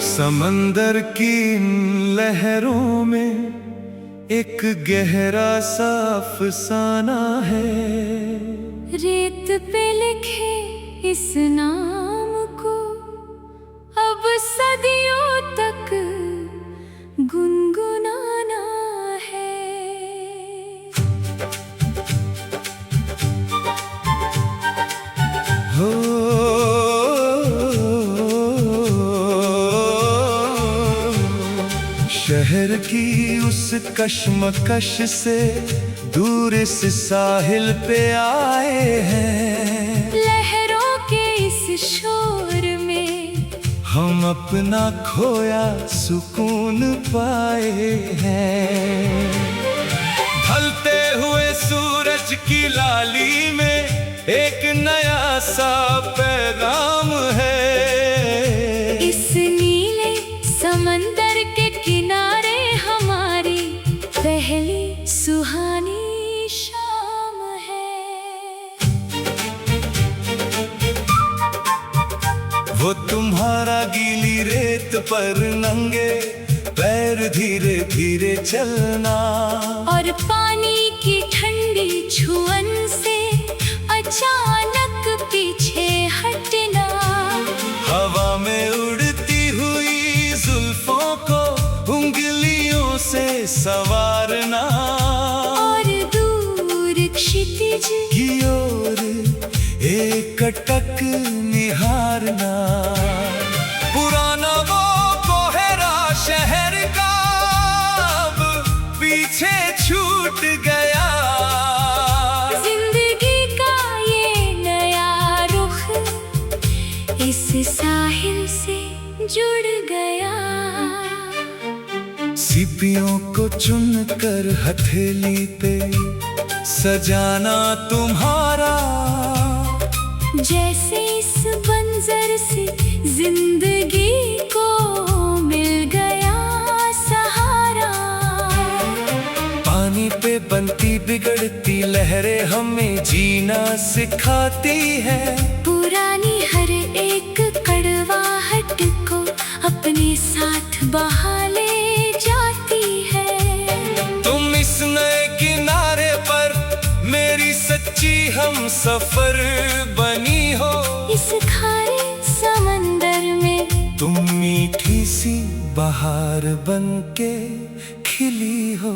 समंदर की इन लहरों में एक गहरा सा अफसाना है। रेत पे लिखे इस नाम को अब सदियों तक गुनगुनाना है। हो शहर की उस कश्मकश से दूर इस साहिल पे आए हैं। लहरों के इस शोर में हम अपना खोया सुकून पाए हैं। ढलते हुए सूरज की लाली में एक नया सा पैगाम है। इस नीले समंदर के किनारे हमारी पहली सुहानी शाम है। वो तुम्हारा गीली रेत पर नंगे पैर धीरे धीरे चलना, और पानी की ठंडी छुअन से अचानक पीछे हटना। हवा में उड़ती हुई जुल्फों को उंगलियों से संवारना, और दूर क्षितिज की ओर एक टक निहारना। पुराना वो कोहरा शहर का अब पीछे छूट गया। जिंदगी का ये नया रुख इस साहिल से जुड़ गया। सीपियों को चुनकर हथेली पे सजाना तुम्हारा, जैसे इस मंजर से जिंदगी को मिल गया सहारा। पानी पे बनती बिगड़ती लहरें हमें जीना सिखाती है। पुरानी हर एक कड़वाहट को अपने साथ बहा ले जाती है। तुम इस नए किनारे पर मेरी सच्ची हम सफर बनी हो। इस खारे समंदर में तुम मीठी सी बहार बनके खिली हो।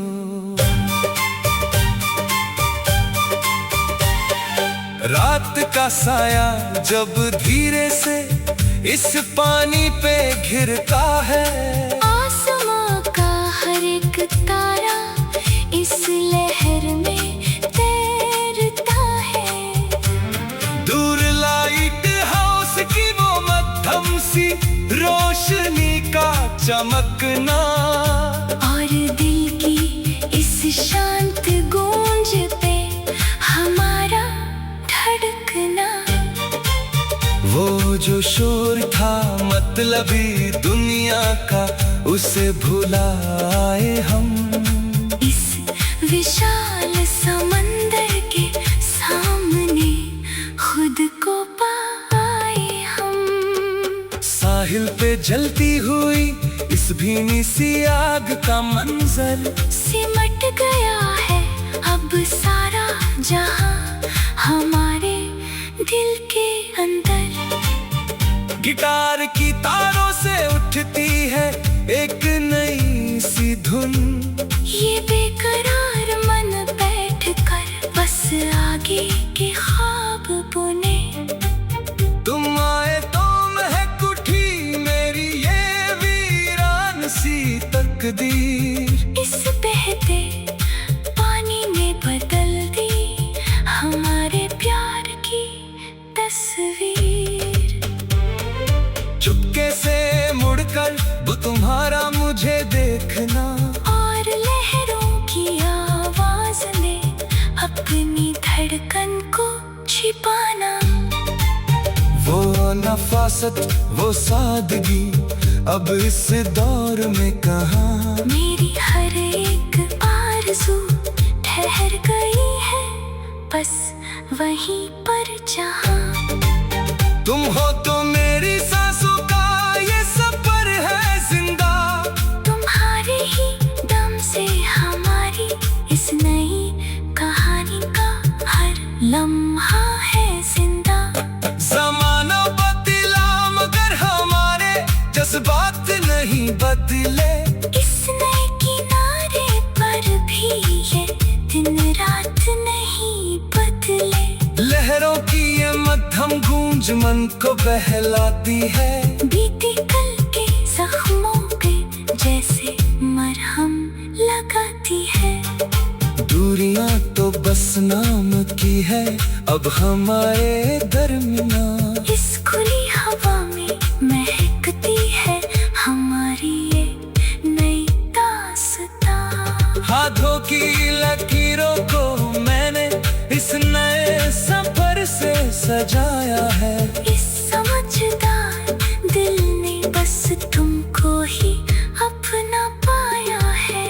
रात का साया जब धीरे से इस पानी पे घिरता है, आसमां का हर एक तारा इस लहर में तैरता है। दूर लाइट हाउस की वो मध्यम सी रोशनी का चमकना, और दिल की इस शांत गूंज पे हमारा धड़कना। वो जो शोर था मतलबी दुनिया का उसे भुलाए हम। इस विशाल समंदर के सामने खुद को पाए हम। साहिल पे जलती हुई इस भीनी सी आग का मंजर सिमट गया है अब सारा जहां हमारे दिल के अंदर। गिटार की तारों से उठती है एक नई सी धुन। ये बेकरार मन बैठ कर बस आगे के ख्वाब बुने। तुम आए तो महक उठी मेरी ये वीरान सी तकदीर। इस बहते पानी ने बदल दी हमारे प्यार की तस्वीर। चुपके से मुड़कर वो तुम्हारा मुझे देखना, और लहरों की आवाज में अपनी धड़कन को छिपाना। वो नफासत वो सादगी अब इस दौर में कहाँ मेरी हर एक आरज़ू ठहर गई है बस वहीं पर जहाँ तुम हो तो मेरी सांसों का ये सफर है जिंदा। तुम्हारे ही दम से हमारी इस नई कहानी का हर लम्हा है जिंदा। ज़माना बदला मगर हमारे जज्बात नहीं बदले। इस नए किनारे पर भी ये दिन रात नहीं बदले। लहरों की ये मध्यम गूंज मन को बहलाती है। बीते कल के जख्मों पे जैसे मरहम लगाती है। दूरियां तो बस नाम की है अब हमारे दरमियां। इस खुली हवा में महकती है हमारी ये नई दास्तां। हाथों की लकीरों को मैंने इस नए सफर से सजाया है। इस समझदार दिल ने बस तुमको ही अपना पाया है।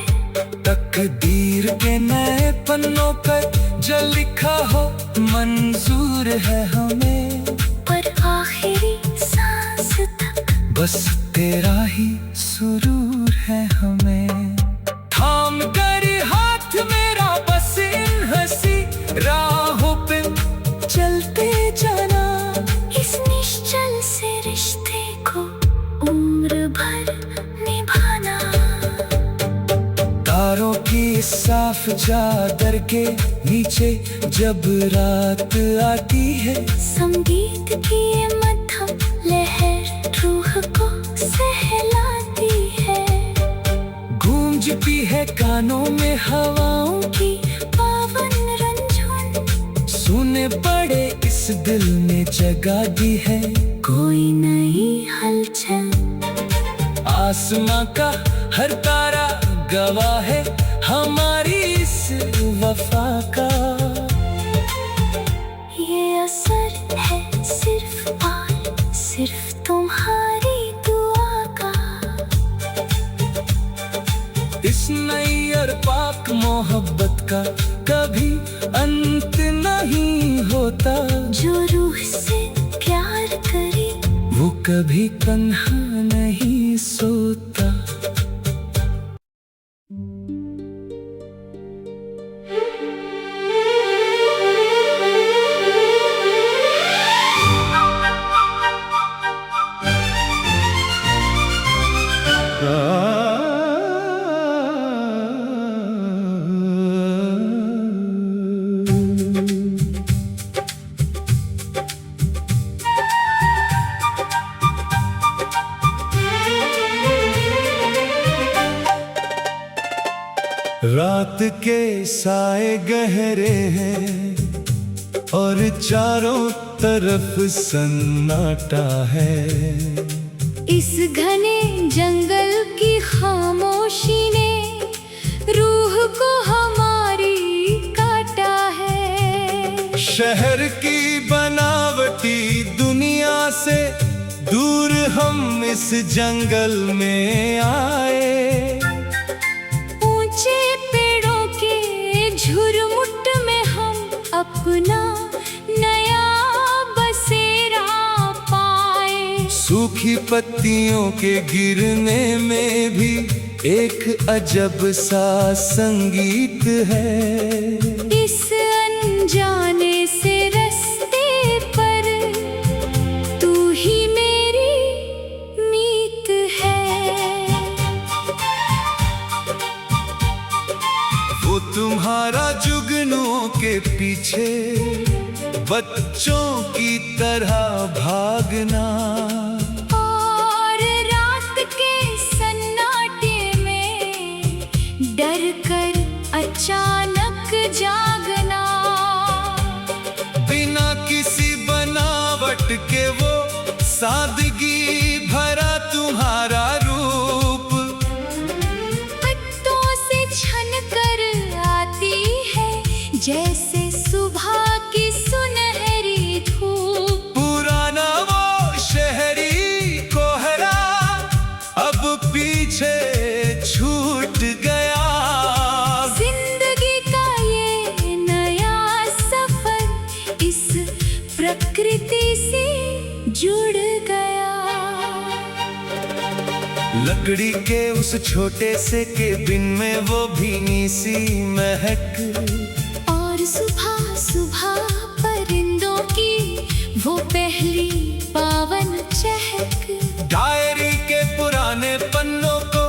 तकदीर के नए पन्नों पर जो लिखा हो मंजूर है हमें। पर आखिरी सांस तक बस तेरा ही सुरूर है हमें। थाम कर हाथ मेरा बस इन हंसी राहों पे चलते जाना। इस निश्चल से रिश्ते को उम्र भर निभाना। तारों की साफ चादर के नीचे जब रात आती है। संगीत की ये मध्यम लहर रूह को सहलाती है। गूंजती है कानों में हवाओं की पावन रंझुन सुने पड़े इस दिल ने जगा दी है। कोई नई हलचल। आसमां का हर तारा गवाह है हमारी इस वफा का। ये असर है सिर्फ और सिर्फ तुम्हारी दुआ का। इस नई और पाक मोहब्बत का कभी अंत नहीं होता। जो रूह से प्यार करे वो कभी तन्हा नहीं सोता। रात के साए गहरे हैं और चारों तरफ सन्नाटा है। इस घने जंगल की खामोशी ने रूह को हमारी काटा है। शहर की बनावटी दुनिया से दूर हम इस जंगल में आए। ऊंचे पेड़ों के झुरमुट में हम अपना नया बसेरा पाए। सूखी पत्तियों के गिरने में भी एक अजब सा संगीत है। इस अनजाने से रास्ते पर तू ही मेरी मीत है। वो तुम्हारा जुगनुओं के पीछे बच्चों की तरह भागना। और रात के सन्नाटे में डर कर अचानक जागना। बिना किसी बनावट के वो सादगी भरा तुम्हारा रूप पत्तों से छन कर आती है जैसे सुबह की सुनहरी धूप। पुराना वो जुड़ गया। लकड़ी के उस छोटे से केबिन में वो भीनी सी महक, और सुबह सुबह परिंदों की वो पहली पावन चहक। डायरी के पुराने पन्नों को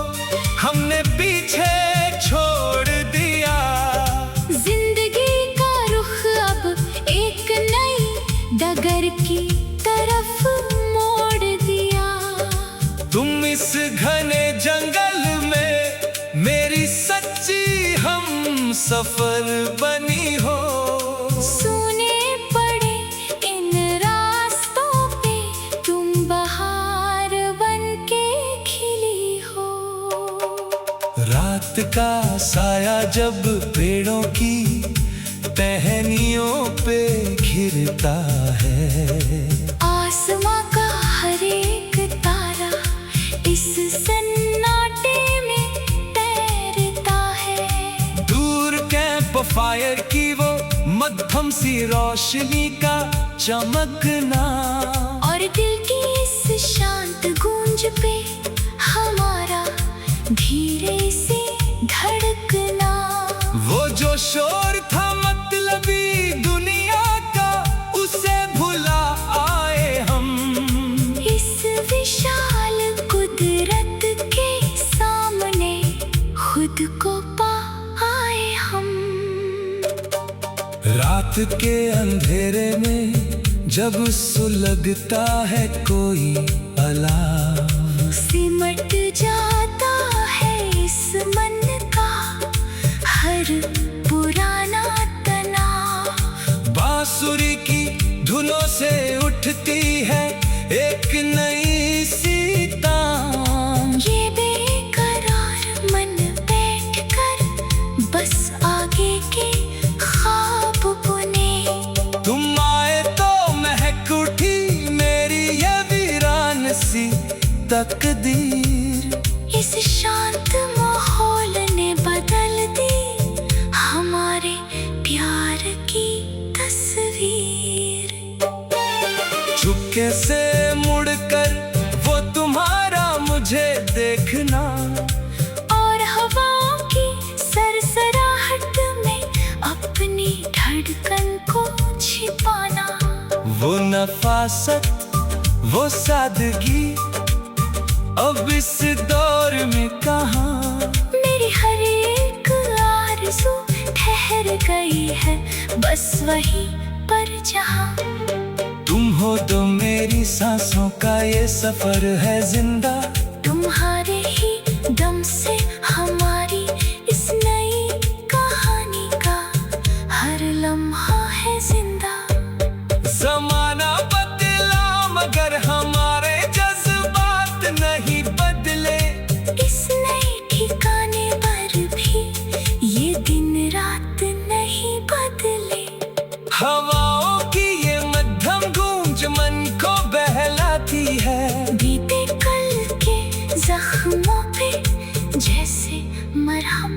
हमने पीछे छोड़ दिया, जिंदगी का रुख अब एक नई डगर की तरफ मोड़ दिया। तुम इस घने जंगल में मेरी सच्ची हम सफर बनी हो। सुने पड़े इन रास्तों पे तुम बहार बन के खिली हो। रात का साया जब पेड़ों की टहनियों पे घिरता है, आसमां का हर एक तारा इस सन्नाटे में तैरता है। दूर कैंप फायर की वो मध्यम सी रोशनी का चमकना, और दिल की इस शांत गूंज पे हमारा धीरे से धड़कना। वो जो शोर था मतलबी दुनिया का, उसे भुला आए हम। इस विशाल कुदरत के सामने खुद को पा आए हम। रात के अंधेरे में जब सुलगता है कोई अलाव, सिमट जाता है इस मन का हर पुराना तनाव। बांसुरी की धुनों से उठती है एक नई सी तान। ये बेकरार मन बैठ कर बस आगे के ख्वाब बुने। तुम आए तो महक उठी मेरी ये वीरान सी तकदीर। इस शांत माहौल ने बदल दी हमारे प्यार की तस्वीर। चुपके से मुड़कर वो तुम्हारा मुझे देखना, और हवाओं की सरसराहट में अपनी धड़कन को छिपाना। वो नफासत वो सादगी अब इस दौर में कहाँ। मेरी हर एक आरज़ू ठहर गई है बस वहीं पर जहाँ। तुम हो तो मेरी सांसों का ये सफर है जिंदा। तुम्हारे ही दम से हमारी इस नई कहानी का हर लम्हा है जिंदा। ज़माना बदला मगर हमारे जज्बात नहीं बदले। इस नए ठिकाने पर भी ये दिन रात नहीं बदले। हवाओं की ये मध्यम गूंज मन को बहलाती है। बीते कल के जख्मों पे जैसे मरहम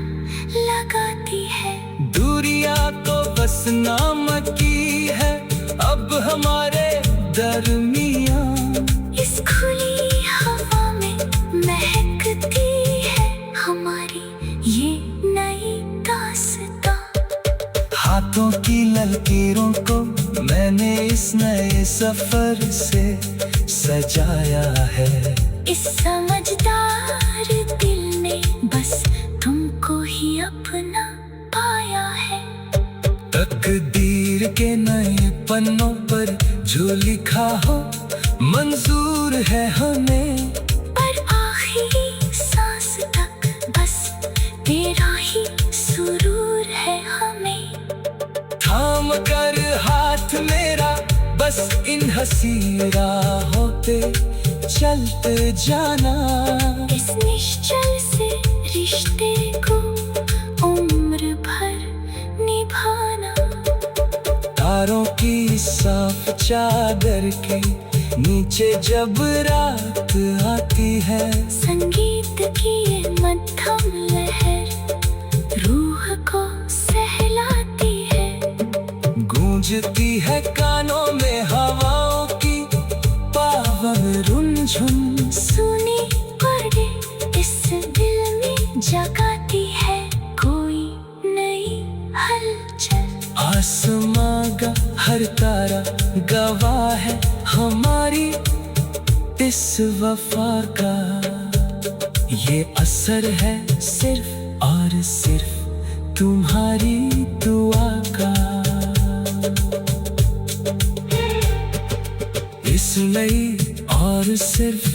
लगाती है। दूरियां तो बस नाम की है अब हमारे दरमियां। इस खुली हवा में महकती है हमारी ये नई दास्तां। हाथों की लकीरों को मैंने इस नए सफर से सजाया है। इस समझदार दिल ने बस तुमको ही अपना पाया है। तकदीर के नए पन्नों पर जो लिखा हो मंजूर है हमें। पर आखिरी सांस तक बस तेरा ही सुरूर है हमें। थाम कर हाथ मेरा बस इन हंसी राहों पे चलते जाना। इस निश्चल से रिश्ते को उम्र भर निभाना। तारों की साफ चादर के नीचे जब रात आती है, संगीत की ये मध्यम लहर रूह को सहलाती है। गूंजती है कानों में हवाओं की रुनझुन सुनी पड़े इस दिल में जगाती है कोई नई हलचल। आसमां का हर तारा गवाह है हमारी इस वफा का। ये असर है सिर्फ और सिर्फ तुम्हारी दुआ का। इसलिए और सिर्फ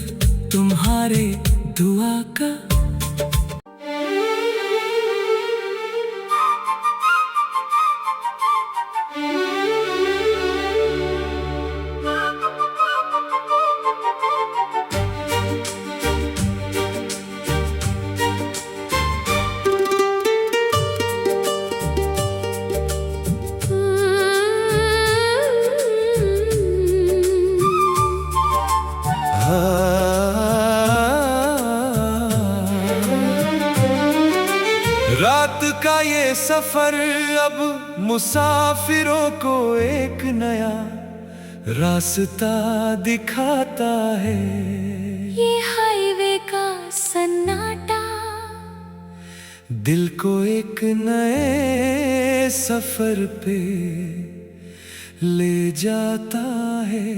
तुम्हारे दुआ का। रात का ये सफर अब मुसाफिरों को एक नया रास्ता दिखाता है। ये हाईवे का सन्नाटा दिल को एक नए सफर पे ले जाता है।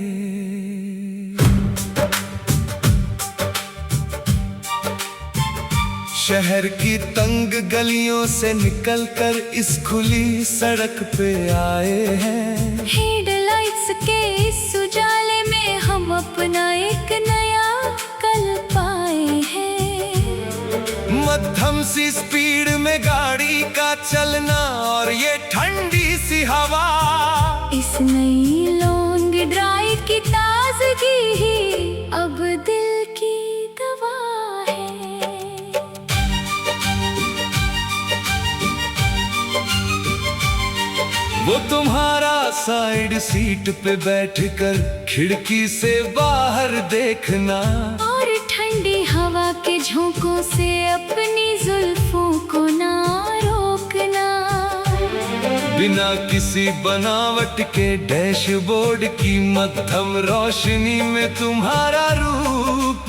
शहर की तंग गलियों से निकलकर इस खुली सड़क पे आए हैं। हेडलाइट्स के इस उजाले में हम अपना एक नया कल पाए हैं। मध्यम सी स्पीड में गाड़ी का चलना और ये ठंडी सी हवा, इस नई लॉन्ग ड्राइव की ताजगी ही अब दिल की दवा है। वो तुम्हारा साइड सीट पे बैठकर खिड़की से बाहर देखना और ठंडी हवा के झोंकों से अपनी जुल्फों को ना रोकना। बिना किसी बनावट के डैशबोर्ड की मध्यम रोशनी में तुम्हारा रूप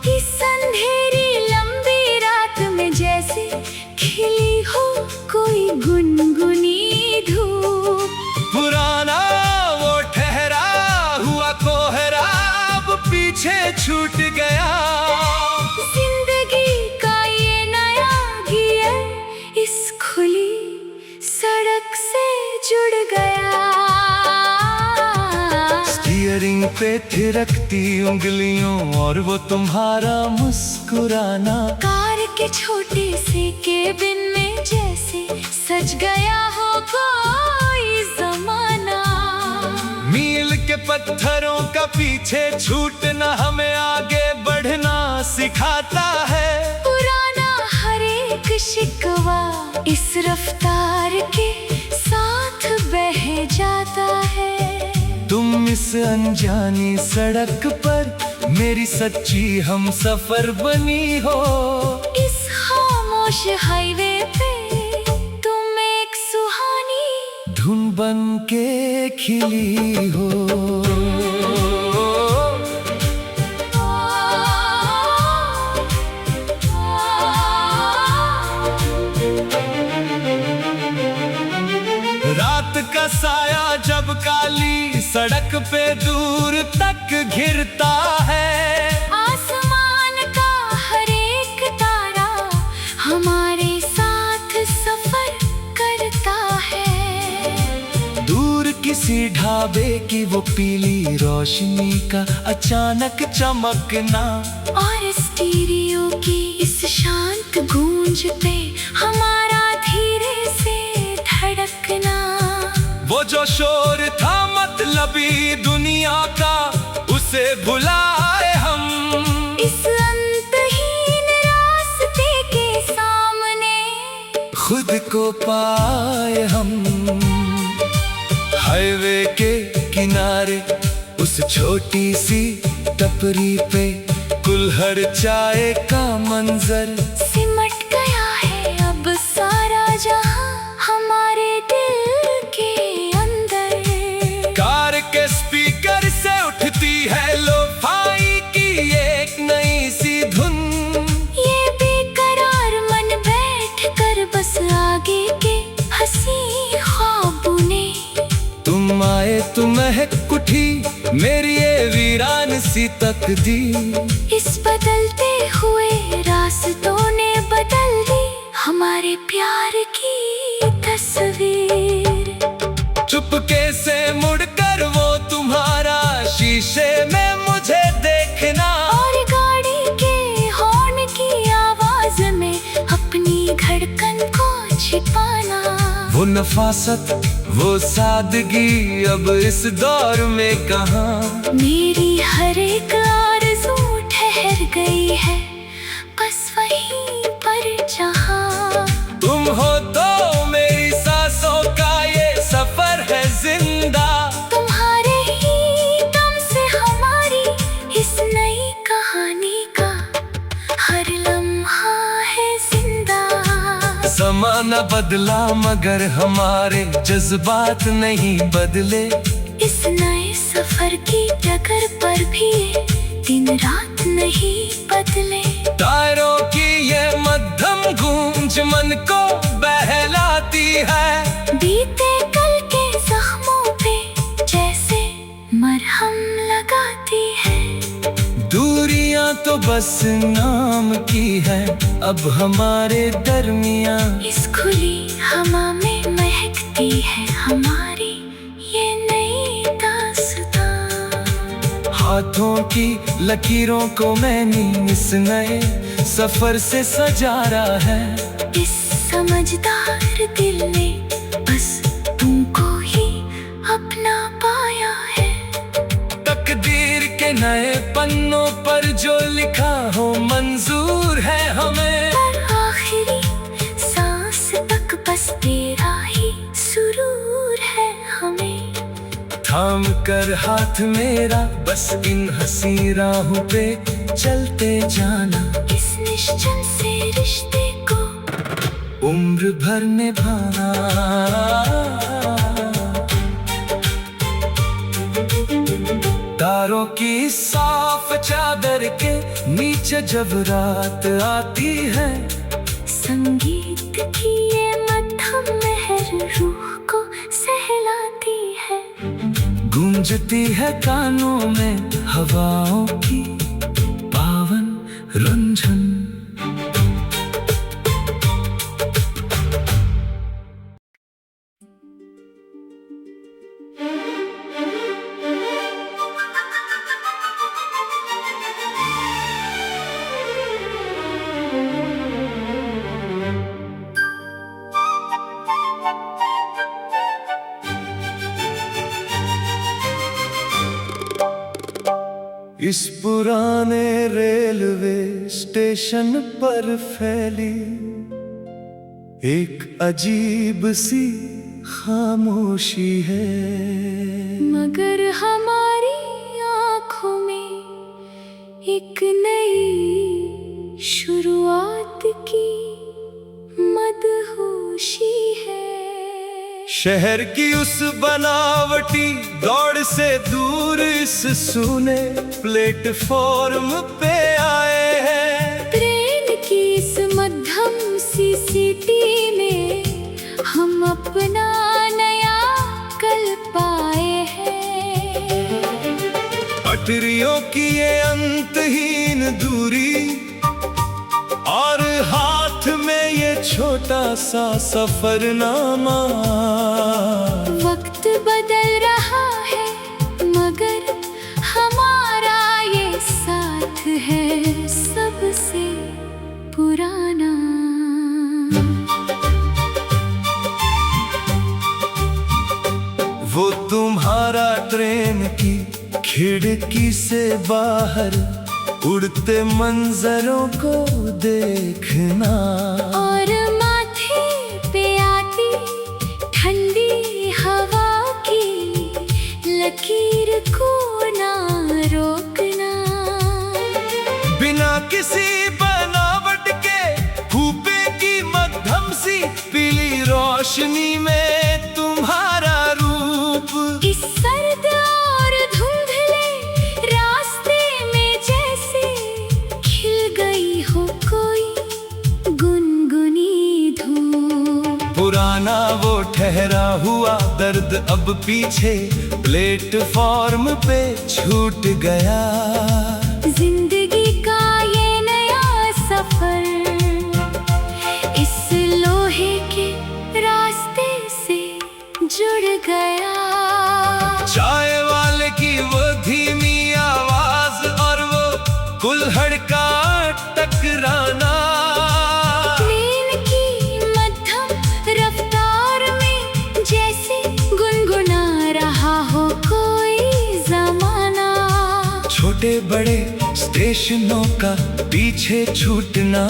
इस अंधेरी लंबी रात में जैसे खिली हो कोई गुनगुनी धूप। पुराना वो ठहरा हुआ कोहरा अब पीछे छूट गया। जिंदगी का ये नया गियर इस खुली सड़क से जुड़ गया। स्टीयरिंग पे थिरकती उंगलियों और वो तुम्हारा मुस्कुराना, कार के छोटे से केबिन में जैसे सज गया हो कोई जमाना। मील के पत्थरों का पीछे छूटना हमें आगे बढ़ना सिखाता है। पुराना हर एक शिकवा इस रफ्तार के साथ बह जाता है। तुम इस अनजानी सड़क पर मेरी सच्ची हम सफर बनी हो। इस खामोश हाईवे पे तुम एक सुहानी धुन बन के खिली हो। रात का साया जब काली सड़क पे दूर तक घिरता है, आसमान का हर एक तारा हमारे साथ सफर करता है। दूर किसी ढाबे की वो पीली रोशनी का अचानक चमकना और स्टीरियो की इस शांत गूंज पे हमारा धीरे से धड़कना। वो जो शोर था मतलबी दुनिया का उसे भुलाए हम। इस अंतहीन रास्ते के सामने खुद को पाए हम। हाईवे के किनारे उस छोटी सी टपरी पे कुल्हड़ चाय का मंजर सिमट गया है अब सारा जहां हमारे दिल के अंदर। कार के स्पीकर से उठती है लो-फाई मेरी ये वीरान सी तकदीर। इस बदलते हुए रास्तों ने बदल दी हमारे प्यार की तस्वीर। चुपके से मुड़कर वो तुम्हारा शीशे में मुझे देखना, और गाड़ी के हॉर्न की आवाज में अपनी धड़कन को छिपाना। वो नफासत, वो सादगी अब इस दौर में कहाँ। मेरी हर एक आरज़ू ठहर गई है बस वहीं पर जहाँ। तुम हो तो मेरी सांसों का ये सफर है जिंदा। तुम्हारे ही दम से हमारी इस नई कहानी का हर लम्हा है जिंदा। ज़माना बदला मगर हमारे जज्बात नहीं बदले। इस नए सफर की डगर पर भी दिन रात नहीं बदले। टायरों की ये मध्यम गूंज मन को बहलाती है। बीते कल के जख्मों पे जैसे मरहम लगाती है। दूरियां तो बस नाम की है अब हमारे दरमियां। इस खुली हवा में महकती है हमारी ये नई दास्तां। हाथों की लकीरों को मैंने इस नए सफर से सजारा है। इस समझदार दिल ने बस तुमको ही अपना पाया है। तकदीर के नए पन्नों पर जो लिखा हो मंजूर है हमें। पर आखिरी सांस तक बस तेरा ही सुरूर है हमें। थाम कर हाथ मेरा बस इन हंसी राहों पे चलते जाना। इस निश्चल से रिश्ते को उम्र भर निभाना। तारों की साफ चादर के नीचे जब रात आती है। संगीत की ये मध्यम लहर रूह को सहलाती है। गूंजती है कानों में हवाओं की पावन रंझन। इस पुराने रेलवे स्टेशन पर फैली एक अजीब सी खामोशी है। मगर हमारी आँखों में एक नई शुरुआत की मदहोशी है। शहर की उस बनावटी दौड़ से दूर इस सूने प्लेटफॉर्म पे आए हैं। ट्रेन की इस मध्यम सी सीटी में हम अपना नया कल पाए हैं। पटरियों की ये अंतहीन दूरी और हाथ में ये छोटा सा सफरनामा। वक्त बदल रहा है मगर हमारा ये साथ है सबसे पुराना। वो तुम्हारा ट्रेन की खिड़की से बाहर उड़ते मंजरों को देखना। और माथे पे आती ठंडी हवा की लकीर को ना रोकना। बिना किसी बनावट के खूबे की मध्यम सी पीली रोशनी में तुम्हारा रूप। इस सर्द और धुंधले रास्ते में जैसे खिल गई हो कोई गुनगुनी धूप। पुराना वो ठहरा हुआ दर्द अब पीछे प्लेटफॉर्म पे छूट गया जिंदगी का ये नया सफर, इस लोहे के रास्ते से जुड़ गया। चाय वाले की वो धीमी आवाज और वो कुल्हड़ का टकराना, ट्रेन की मध्यम रफ्तार में जैसे गुनगुना रहा हो कोई जमाना। छोटे बड़े स्टेशनों का पीछे छूटना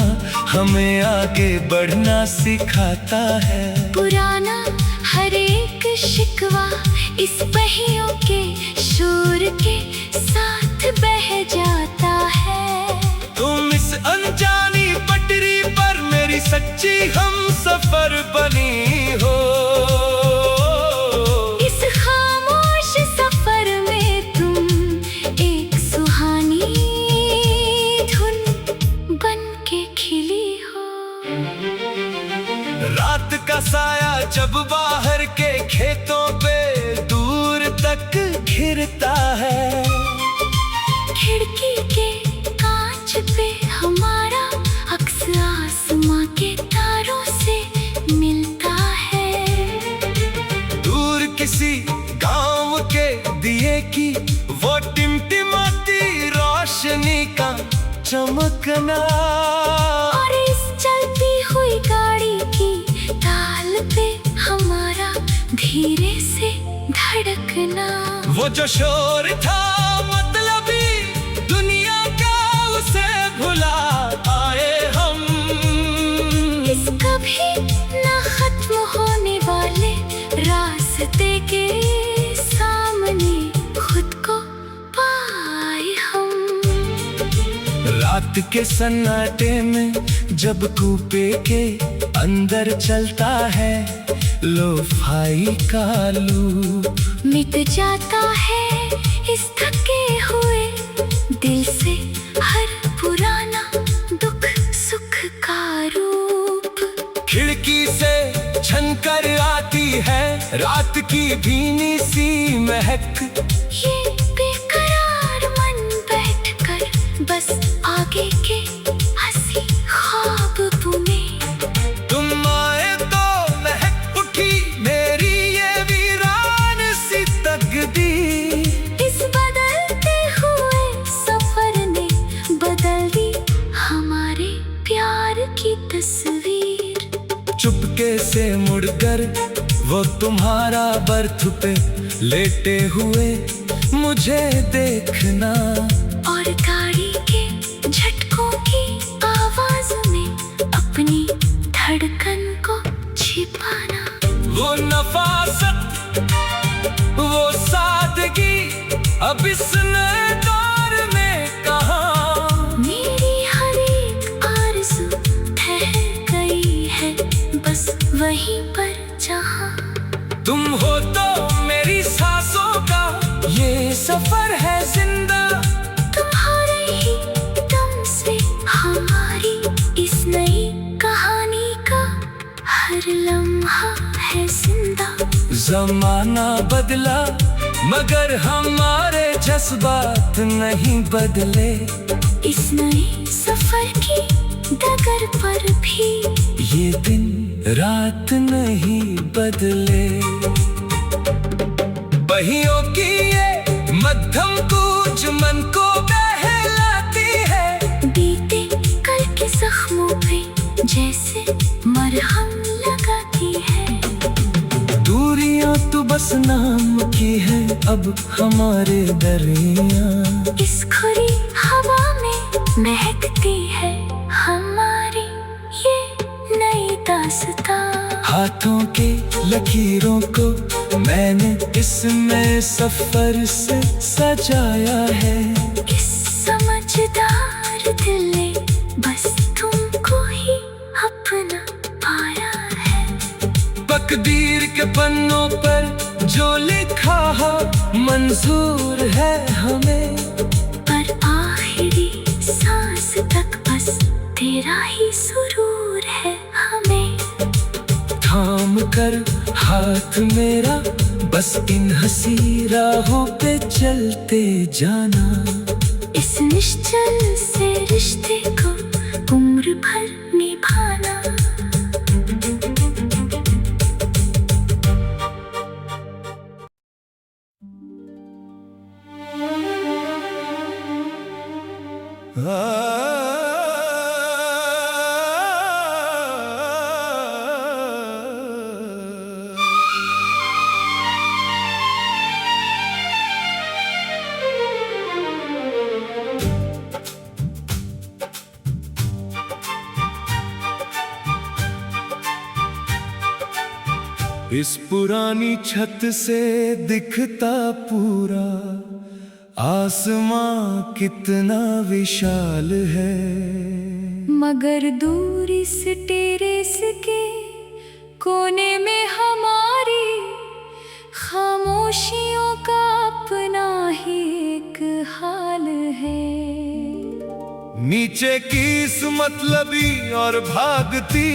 हमें आगे बढ़ना सिखाता है। पुराना हर एक शिकवा इस पहियों के शोर के साथ बह जाता है। तुम इस अनजानी पटरी पर मेरी सच्ची हम सफर बनी हो। इस खामोश सफर में तुम एक सुहानी धुन बन के खिली हो। रात का साया जब बाहर के खेतों पे दूर तक घिरता है, खिड़की के कांच पे हमारा अक्स आसमां के तारों से मिलता है। दूर किसी गांव के दिए की वो टिमटिमाती रोशनी का चमकना, और इस चलती हुई गाड़ी की ताल पे हमारा धीरे से धड़कना। वो जो शोर था मतलबी दुनिया का उसे भुला आए हम। इस कभी ना खत्म होने वाले रास्ते के सामने खुद को पाए हम। रात के सन्नाटे में जब कूपे के अंदर चलता है लो-फाई का लूप, मिट जाता है इस थके हुए दिल से हर पुराना दुख सुख का रूप। खिड़की से छनकर आती है रात की भीनी सी महक, ये बेकरार मन बैठकर बस आगे के हंसी ख्वाब बुने। तुम आए तो महक उठी मेरी ये वीरान सी तकदीर। इस बदलते हुए सफर ने बदल दी हमारे प्यार की तस्वीर। चुपके से मुड़कर वो तुम्हारा बर्थ पे लेटे हुए मुझे देखना, और गाड़ी के झटकों की आवाज में अपनी धड़कन को छिपाना। वो नफासत वो सादगी अब इस नए दौर में कहाँ। मेरी हर एक आरज़ू ठहर गई है बस वहीं पर जहाँ। तुम हो तो मेरी सांसों का ये सफर है जिंदा, तुम्हारे ही दम से हमारी इस नई कहानी का हर लम्हा है जिंदा। जमाना बदला मगर हमारे जज्बात नहीं बदले। इस नए सफर की डगर पर भी ये दिन रात नहीं बदले। पहियों की ये मध्यम कूच मन को बहलाती है, बीते कल के जख्मों पे जैसे मरहम लगाती है। दूरियां तो बस नाम की है अब हमारे दरिया, इस खुली हवा में महकती है हमारी ये नई दास्तां। हाथों के लकीरों को मैंने इसमें सफर से सजाया है। इस समझदार दिल ने बस तुमको ही अपना पाया है। तकदीर के पन्नों पर जो लिखा है मंजूर है हमें, पर आखिरी सांस तक बस तेरा ही सुरूर है हमें। थाम कर हाथ मेरा बस इन हंसी राहों पे चलते जाना। इस निश्चल से रिश्ते को उम्र भर निभाना। इस पुरानी छत से दिखता पूरा आसमां कितना विशाल है। मगर दूर इस टेरेस के कोने में हमारी खामोशियों का अपना ही एक हाल है। नीचे की इस मतलबी और भागती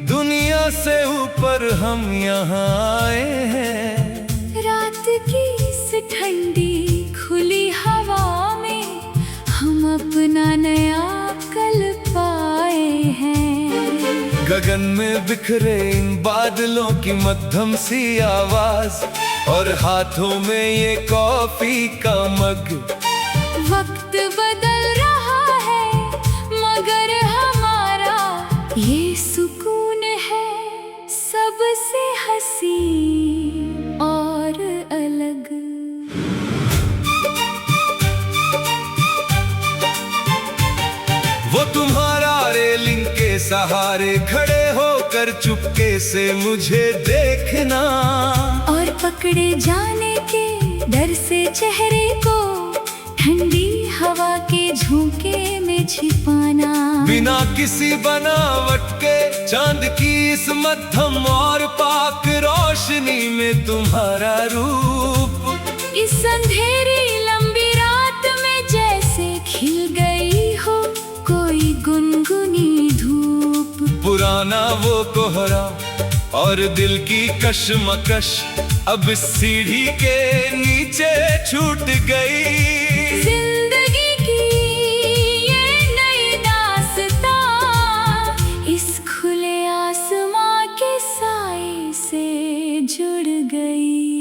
दुनिया से ऊपर हम यहाँ आए हैं। रात की इस ठंडी खुली हवा में हम अपना नया कल पाए हैं। गगन में बिखरे इन बादलों की मध्यम सी आवाज और हाथों में ये कॉफी का मग। वक्त बदल रहा है मगर हमारा ये सुकून है सबसे हसीन और अलग। वो तुम्हारा रेलिंग के सहारे खड़े होकर चुपके से मुझे देखना और पकड़े जाने के डर से चेहरे को ठंडी हवा के झोंके में छिपाना। बिना किसी बनावट के चांद की इस मध्यम और पाक रोशनी में तुम्हारा रूप इस अंधेरी लंबी रात में जैसे खिल गई हो कोई गुनगुनी धूप। पुराना वो कोहरा और दिल की कशमकश अब सीढ़ी के नीचे छूट गई। जिंदगी की ये नई दास्तां इस खुले आसमां के साए से जुड़ गई।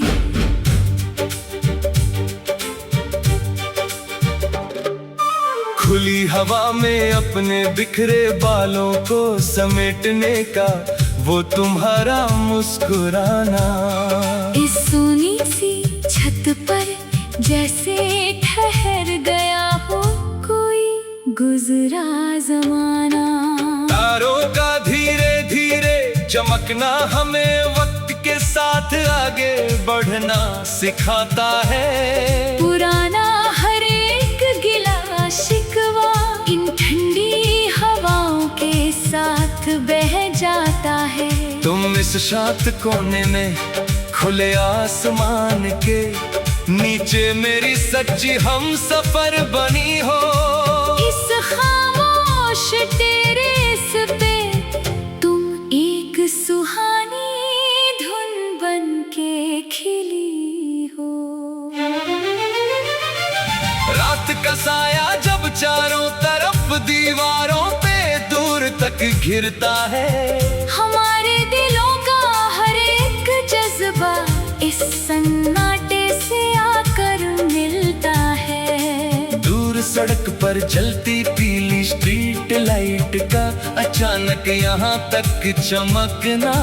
खुली हवा में अपने बिखरे बालों को समेटने का वो तुम्हारा मुस्कुराना। इस सोनी सी छत पर जैसे ठहर गया हो कोई गुजरा जमाना। तारों का धीरे धीरे चमकना हमें वक्त के साथ आगे बढ़ना सिखाता है। पुराना हर एक गिला शिकवा इन ठंडी हवाओं के साथ बह जाता है। तुम इस शांत कोने में खुले आसमान के नीचे मेरी सच्ची हम सफर बनी हो। इस खामोश टेरेस पे तुम एक सुहानी धुन बन के खिली हो। रात का साया जब चारों तरफ दीवारों पे दूर तक घिरता है। हमारे दिलों का हर एक जज्बा इस सन्नाटे से आकर मिलता है। दूर सड़क पर जलती पीली स्ट्रीट लाइट का अचानक यहाँ तक चमकना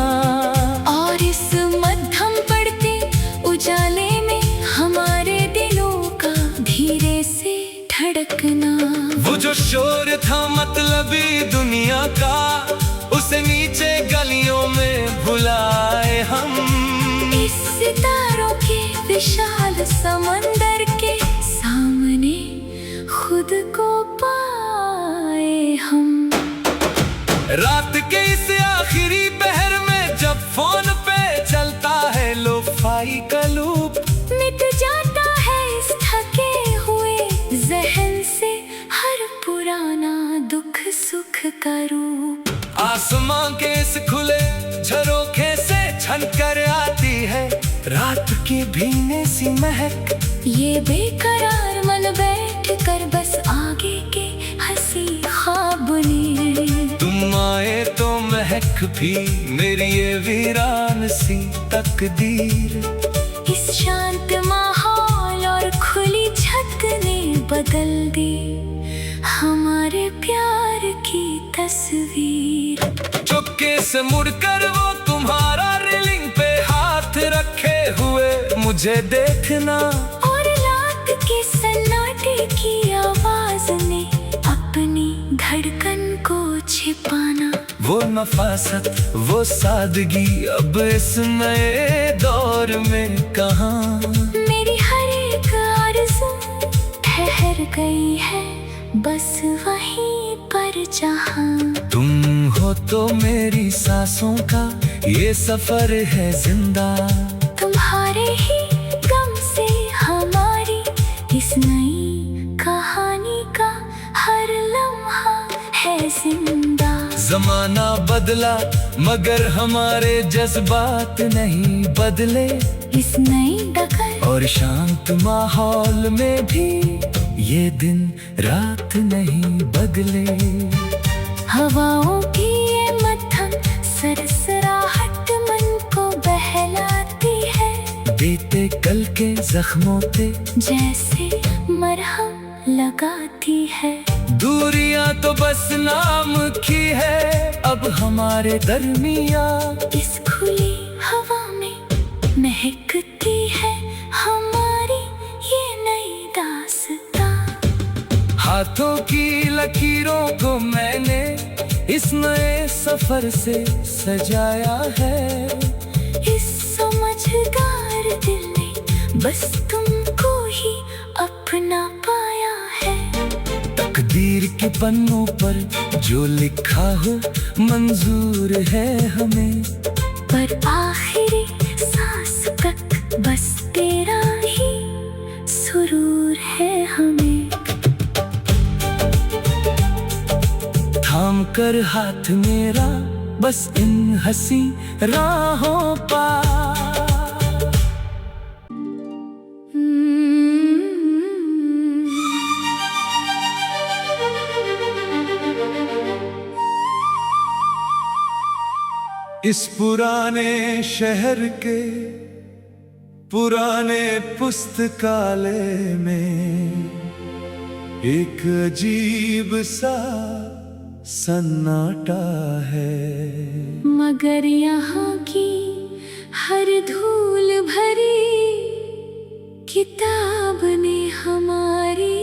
और इस मध्यम पड़ते उजाले में हमारे दिलों का धीरे से धड़कना। वो जो शोर था मतलबी दुनिया का उसे नीचे गलियों में भुलाए हम। इस सितारों के विशाल समंदर के सामने खुद को पाए हम। रात के इस आखिरी पहर में जब फोन पे चलता है लो-फाई का लूप मिट जाता है इस थके हुए जहन से हर पुराना दुख सुख का रूप। आसमां के इस खुले झरोखे से छनकर आती है रात की भीने सी महक, ये बेकरार मन बैठ कर बस आगे के हंसी ख्वाब ने। तुम आए तो महक भी मेरी ये वीरान सी तकदीर। इस शांत माहौल और खुली छत ने बदल दी हमारे प्यार की तस्वीर। चुपके से मुड़कर वो तुम्हारा रेलिंग पे हाथ रखे हुए मुझे देखना, और रात के सन्नाटे की आवाज ने अपनी धड़कन को छिपाना। वो नफासत, वो सादगी अब इस नए दौर में कहाँ। मेरी हर एक आरज़ू ठहर गई है बस वहीं पर जहाँ। तुम हो तो मेरी सांसों का ये सफर है जिंदा। तुम्हारे ही गम से हमारी इस नई कहानी का हर लम्हा है जिंदा। जमाना बदला मगर हमारे जज्बात नहीं बदले। इस नई दखल और शांत माहौल में भी ये दिन रात नहीं बदले। हवाओं की ये मध्यम सरसराहट मन को बहलाती है। बीते कल के जख्मों पे जैसे मरहम लगाती है। दूरियां तो बस नाम की है अब हमारे दरमिया। इस खुली हवा में महकती है हमारी ये नई दास्तां। हाथों की लकीरों को मैंने इस नए सफर से सजाया है। इस समझदार दिल ने बस तुमको ही अपना पाया है। तकदीर के पन्नों पर जो लिखा हो मंजूर है हमें, पर आखिरी सांस तक बस तेरा ही सुरूर है हमें। थाम कर हाथ मेरा बस इन हंसी राहों पर। इस पुराने शहर के पुराने पुस्तकालय में एक अजीब सा सन्नाटा है। मगर यहाँ की हर धूल भरी किताब ने हमारी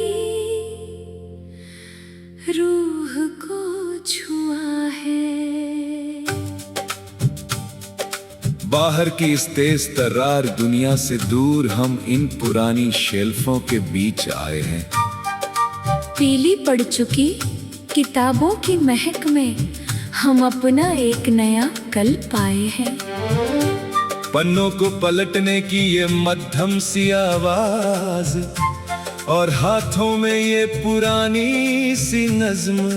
रूह को छुआ है। बाहर की इस तेज तर्रार दुनिया से दूर हम इन पुरानी शेल्फों के बीच आए हैं। पीली पड़ चुकी किताबों की महक में हम अपना एक नया कल पाए हैं। पन्नों को पलटने की ये मध्यम सी आवाज और हाथों में ये पुरानी सी नज्म।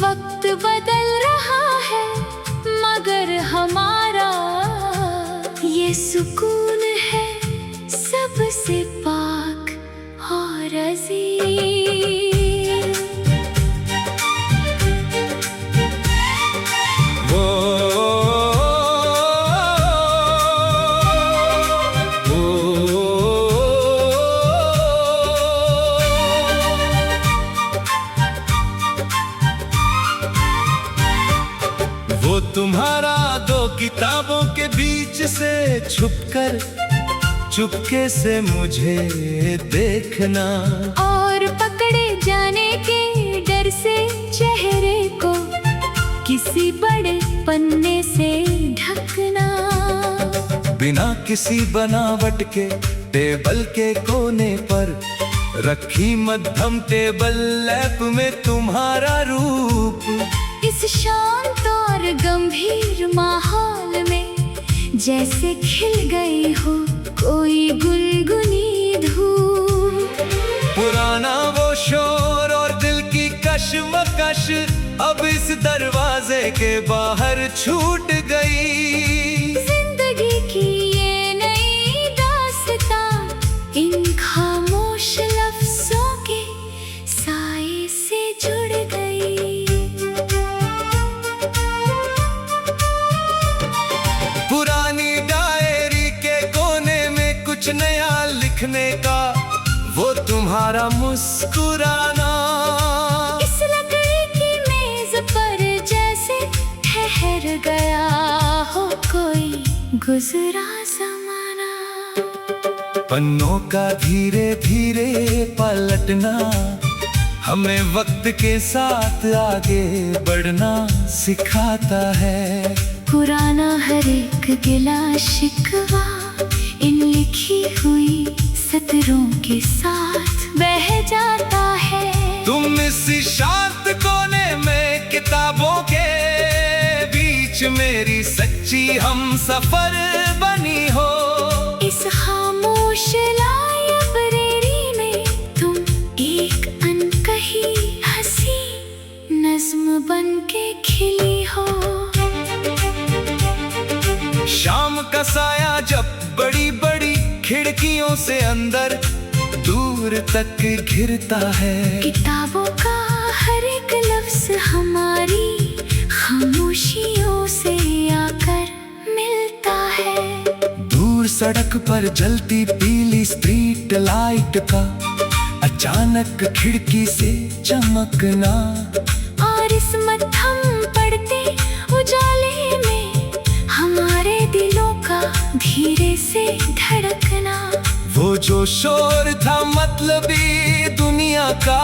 वक्त बदल रहा है मगर हमारा ये सुकून है सबसे पाक और अजीज। वो तुम्हारा दो किताबों के बीच से छुपकर चुपके से मुझे देखना, और पकड़े जाने के डर से चेहरे को किसी बड़े पन्ने से ढकना। बिना किसी बनावट के टेबल के कोने पर रखी मध्यम टेबल लैप में तुम्हारा रूप। इस शांत और गंभीर माहौल में जैसे खिल गई हो कोई गुनगुनी धूप। पुराना वो शोर और दिल की कशमकश अब इस दरवाजे के बाहर छूट गई। जिंदगी की ये नई होने का, वो तुम्हारा मुस्कुराना। इस लकड़ी की मेज पर जैसे ठहर गया हो कोई गुजरा जमाना। पन्नों का धीरे धीरे पलटना हमें वक्त के साथ आगे बढ़ना सिखाता है। पुराना हर एक गिला शिकवा इन लिखी हुई सतरों के साथ बह जाता है। तुम इस शांत कोने में किताबों के बीच मेरी सच्ची हम सफर बनी हो। इस खामोश लाइब्रेरी में तुम एक अनकही हंसी नज्म बन के खिली हो। शाम का साया जब बड़ी बड़ी खिड़कियों से अंदर दूर तक घिरता है। किताबों का हर एक लफ्ज हमारी खामोशियों से आकर मिलता है। दूर सड़क पर जलती पीली स्ट्रीट लाइट का अचानक खिड़की से चमकना, और इस मद्धम पड़ते उजाले में हमारे दिलों का धीरे से धड़कना। वो जो शोर था मतलबी दुनिया का,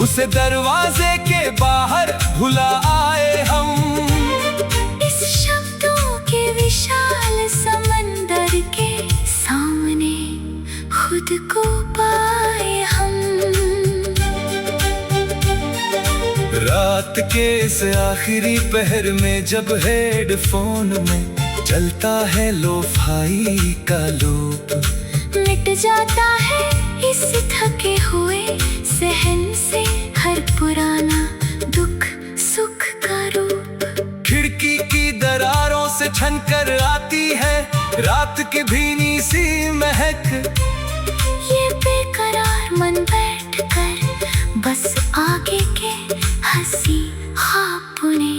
उसे दरवाजे के बाहर भुला आए हम। इस शब्दों के विशाल समंदर के सामने खुद को पाए हम। रात के इस आखिरी पहर में जब हेडफोन में चलता है लोफाई का लूप, मिट जाता है इस थके हुए सहन से हर पुराना दुख सुख का रूप। खिड़की की दरारों से छनकर आती है रात की भीनी सी महक। ये बेकरार मन बैठ कर बस आगे के हंसी ख्वाब बुने।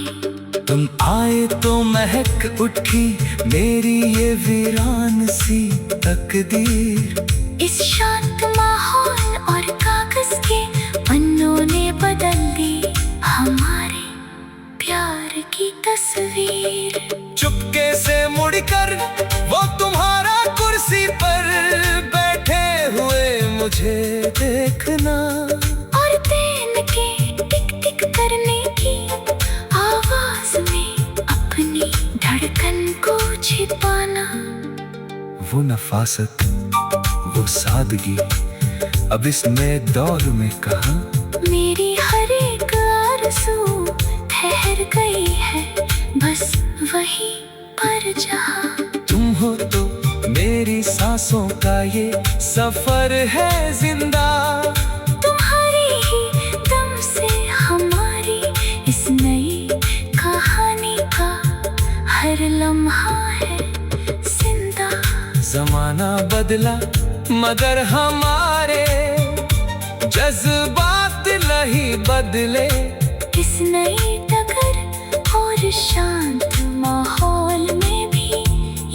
तुम आए तो महक उठी मेरी ये वीरान सी तकदीर। इस शांत माहौल और कागज के पन्नों ने बदल दी हमारे प्यार की तस्वीर। चुपके से मुड़कर वो तुम्हारा कुर्सी पर बैठे हुए मुझे देखना, और पेन के टिक टिक करने की आवाज में अपनी धड़कन को छिपाना। वो नफासत, वो सादगी अब इस नए दौर में कहाँ। मेरी हर एक आरज़ू ठहर गई है बस वहीं पर जहाँ तुम हो तो मेरी सांसों का ये सफर है जिंदा। तुम्हारी ही दम से हमारी इस नई कहानी का हर लम्हा है जिंदा। जमाना बदला मगर हमारे जज्बात नहीं बदले। इस नई डगर और शांत माहौल में भी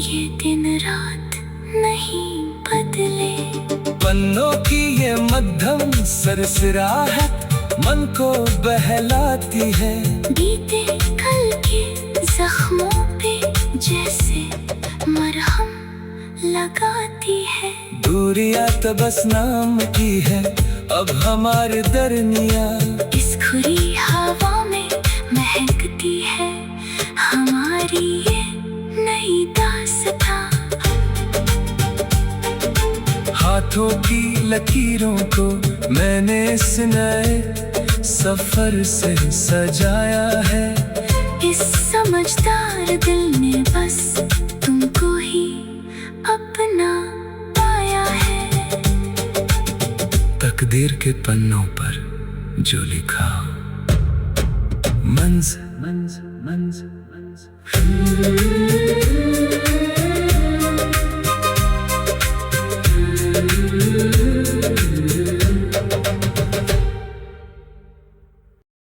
ये दिन रात नहीं बदले। पन्नों की ये मध्यम सरसराहट मन को बहलाती है। बीते कल के जख्मों पे जैसे मरहम लगाती है। दूरियां तो बस नाम की है अब हमारे दरमिया। इस खुली हवा में महकती है हमारी ये नई दास्तां। हाथों की लकीरों को मैंने इस नए सफर से सजाया है। इस समझदार दिल ने बस तुमको ही अपना पाया है। तकदीर के पन्नों पर जो लिखा हो मंज़ मंज़ मंज़ मंज़